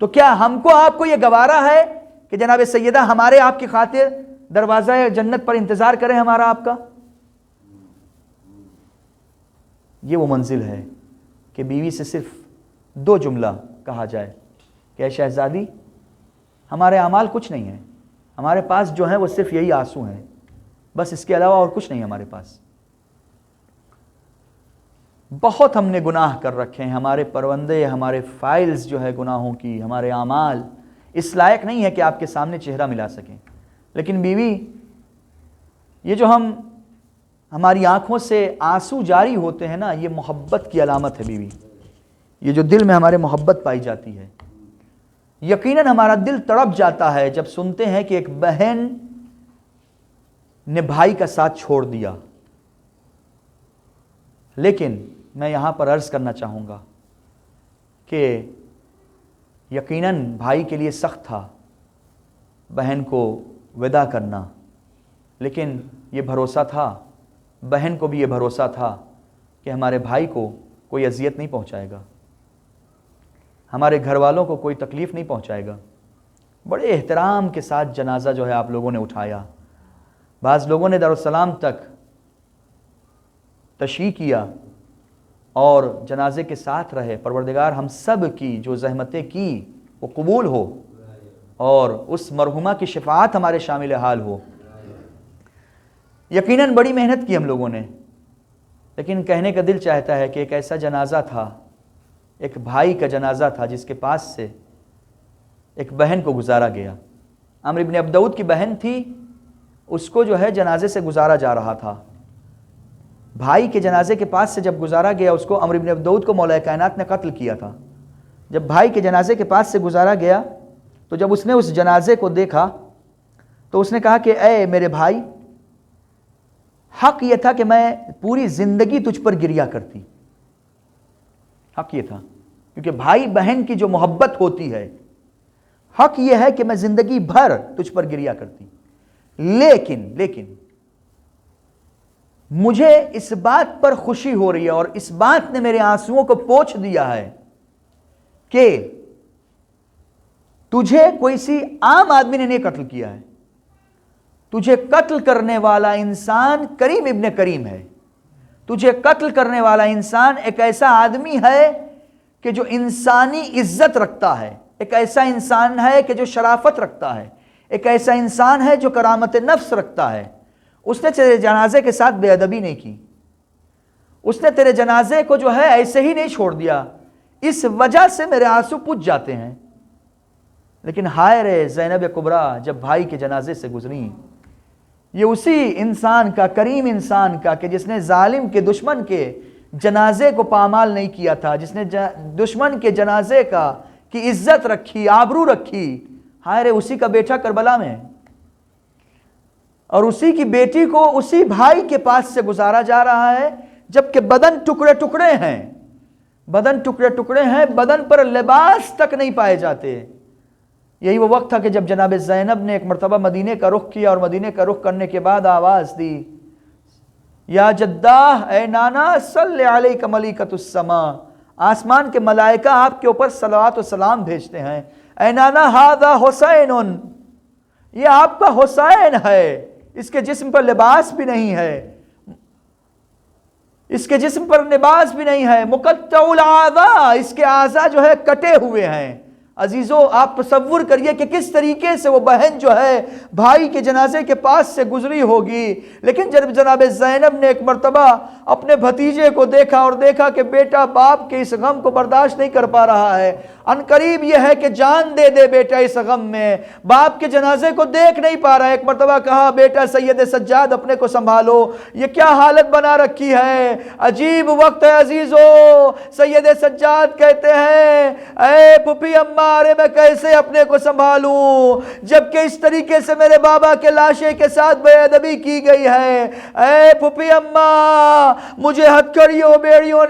تو کیا ہم کو آپ کو یہ گوارا ہے کہ جناب سیدہ ہمارے آپ کی خاطر دروازہ جنت پر انتظار کریں ہمارا آپ کا؟ یہ وہ منزل ہے کہ بیوی سے صرف 2 جملہ کہا جائے کہ اے شہزادی، ہمارے اعمال کچھ نہیں ہیں، ہمارے پاس جو ہیں وہ صرف یہی آنسو ہیں، بس اس کے علاوہ اور کچھ نہیں ہمارے پاس. بہت ہم نے گناہ کر رکھے ہیں، ہمارے پروندے، ہمارے فائلز جو ہے گناہوں کی، ہمارے اعمال اس لائق نہیں ہے کہ آپ کے سامنے چہرہ ملا سکیں. لیکن بیوی، یہ جو ہماری آنکھوں سے آنسو جاری ہوتے ہیں نا، یہ محبت کی علامت ہے بیوی. یہ جو دل میں ہمارے محبت پائی جاتی ہے، یقیناً ہمارا دل تڑپ جاتا ہے جب سنتے ہیں کہ ایک بہن نے بھائی کا ساتھ چھوڑ دیا. لیکن میں یہاں پر عرض کرنا چاہوں گا کہ یقیناً بھائی کے لیے سخت تھا بہن کو ودا کرنا، لیکن یہ بھروسہ تھا، بہن کو بھی یہ بھروسہ تھا کہ ہمارے بھائی کو کوئی اذیت نہیں پہنچائے گا، ہمارے گھر والوں کو کوئی تکلیف نہیں پہنچائے گا۔ بڑے احترام کے ساتھ جنازہ جو ہے آپ لوگوں نے اٹھایا، بعض لوگوں نے دارالسلام تک تشییع کیا اور جنازے کے ساتھ رہے۔ پروردگار ہم سب کی جو زحمتیں کی وہ قبول ہو اور اس مرحومہ کی شفاعت ہمارے شامل حال ہو۔ یقیناً بڑی محنت کی ہم لوگوں نے، لیکن کہنے کا دل چاہتا ہے کہ ایک ایسا جنازہ تھا، ایک بھائی کا جنازہ تھا جس کے پاس سے ایک بہن کو گزارا گیا۔ عمرو بن عبدود کی بہن تھی، اس کو جو ہے جنازے سے گزارا جا رہا تھا۔ بھائی کے جنازے کے پاس سے جب گزارا گیا، اس کو عمرو بن عبدود کو مولا کائنات نے قتل کیا تھا۔ جب بھائی کے جنازے کے پاس سے گزارا گیا تو جب اس نے اس جنازے کو دیکھا تو اس نے کہا کہ اے میرے بھائی، حق یہ تھا کہ میں پوری زندگی تجھ پر گریا کرتی، حق یہ تھا، کیونکہ بھائی بہن کی جو محبت ہوتی ہے، حق یہ ہے کہ میں زندگی بھر تجھ پر گریا کرتی، لیکن مجھے اس بات پر خوشی ہو رہی ہے اور اس بات نے میرے آنسوؤں کو پوچھ دیا ہے کہ تجھے کوئی سی عام آدمی نے نہیں قتل کیا ہے، تجھے قتل کرنے والا انسان کریم ابن کریم ہے، تجھے قتل کرنے والا انسان ایک ایسا آدمی ہے کہ جو انسانی عزت رکھتا ہے، ایک ایسا انسان ہے کہ جو شرافت رکھتا ہے، ایک ایسا انسان ہے جو کرامت نفس رکھتا ہے۔ اس نے تیرے جنازے کے ساتھ بے ادبی نہیں کی، اس نے تیرے جنازے کو جو ہے ایسے ہی نہیں چھوڑ دیا، اس وجہ سے میرے آنسو پوچھ جاتے ہیں۔ لیکن ہائے رے زینب کبریٰ جب بھائی کے جنازے سے گزری، یہ اسی انسان کا، کریم انسان کا، کہ جس نے ظالم کے دشمن کے جنازے کو پامال نہیں کیا تھا، جس نے دشمن کے جنازے کی عزت رکھی، آبرو رکھی، ہائے رے اسی کا بیٹا کربلا میں، اور اسی کی بیٹی کو اسی بھائی کے پاس سے گزارا جا رہا ہے، جبکہ بدن ٹکڑے ٹکڑے ہیں، بدن ٹکڑے ٹکڑے ہیں، بدن پر لباس تک نہیں پائے جاتے۔ یہی وہ وقت تھا کہ جب جناب زینب نے ایک مرتبہ مدینے کا رخ کیا، اور مدینے کا رخ کرنے کے بعد آواز دی، یا جدہ، اے نانا، صلی علیک ملیکۃ السماء، آسمان کے ملائکہ آپ کے اوپر صلوات و سلام بھیجتے ہیں، اے نانا ھذا حسین، یہ آپ کا حسین ہے، اس کے جسم پر لباس بھی نہیں ہے، اس کے جسم پر لباس بھی نہیں ہے، مقطع الاعضاء، اس کے اعضاء جو ہے کٹے ہوئے ہیں۔ عزیزو آپ تصور کریے کہ کس طریقے سے وہ بہن جو ہے بھائی کے جنازے کے پاس سے گزری ہوگی، لیکن جب جناب زینب نے ایک مرتبہ اپنے بھتیجے کو دیکھا اور دیکھا کہ بیٹا باپ کے اس غم کو برداشت نہیں کر پا رہا ہے، ان قریب یہ ہے کہ جان دے دے بیٹا اس غم میں، باپ کے جنازے کو دیکھ نہیں پا رہا ہے، ایک مرتبہ کہا بیٹا سید سجاد اپنے کو سنبھالو، یہ کیا حالت بنا رکھی ہے، عجیب وقت ہے عزیزو۔ سید سجاد کہتے ہیں اے پھپھی اماں، ارے میں کیسے اپنے کو سنبھالوں جبکہ اس طریقے سے میرے بابا کے لاشے کے ساتھ بے ادبی کی گئی ہے، اے پھپھی اماں مجھے ہتھکڑیوں بیڑیوں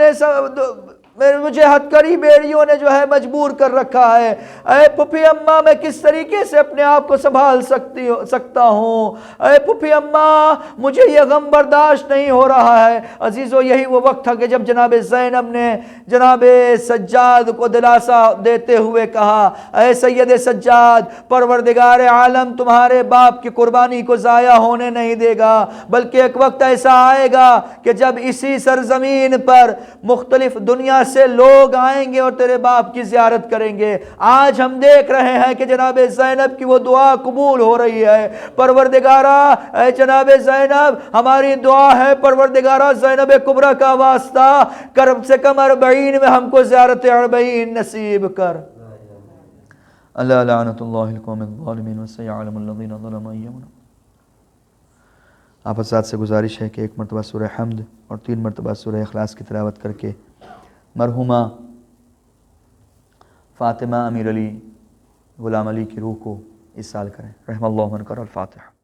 نے جو ہے مجبور کر رکھا ہے، اے پھپھی اماں میں کس طریقے سے اپنے آپ کو سنبھال سکتا ہوں، اے پھپھی اماں مجھے یہ غم برداشت نہیں ہو رہا ہے۔ عزیزو یہی وہ وقت تھا کہ جب جناب زینب نے جناب سجاد کو دلاسا دیتے ہوئے کہا اے سید سجاد، پروردگار عالم تمہارے باپ کی قربانی کو ضائع ہونے نہیں دے گا، بلکہ ایک وقت ایسا آئے گا کہ جب اسی سرزمین پر مختلف دنیا سے لوگ آئیں گے اور تیرے باپ کی زیارت کریں گے۔ آج ہم دیکھ رہے ہیں کہ جناب زینب کی وہ دعا قبول ہو رہی ہے، پروردگارہ اے جناب زینب ہماری دعا ہے، پروردگارہ زینب کبریٰ کا واسطہ کم سے کم 40 میں ہم کو زیارت 40 نصیب کر۔ اللہ لعنت اللہ القوم الظالمین وسيعلم الذين ظلموا أي منقلب۔ آپ حضرات سے گزارش ہے کہ ایک مرتبہ سورہ حمد اور 3 مرتبہ سورہ اخلاص کی تلاوت کر کے مرحومہ فاطمہ امیر علی غلام علی کی روح کو اصال کریں۔ رحم اللہ من قرأ الفاتحہ۔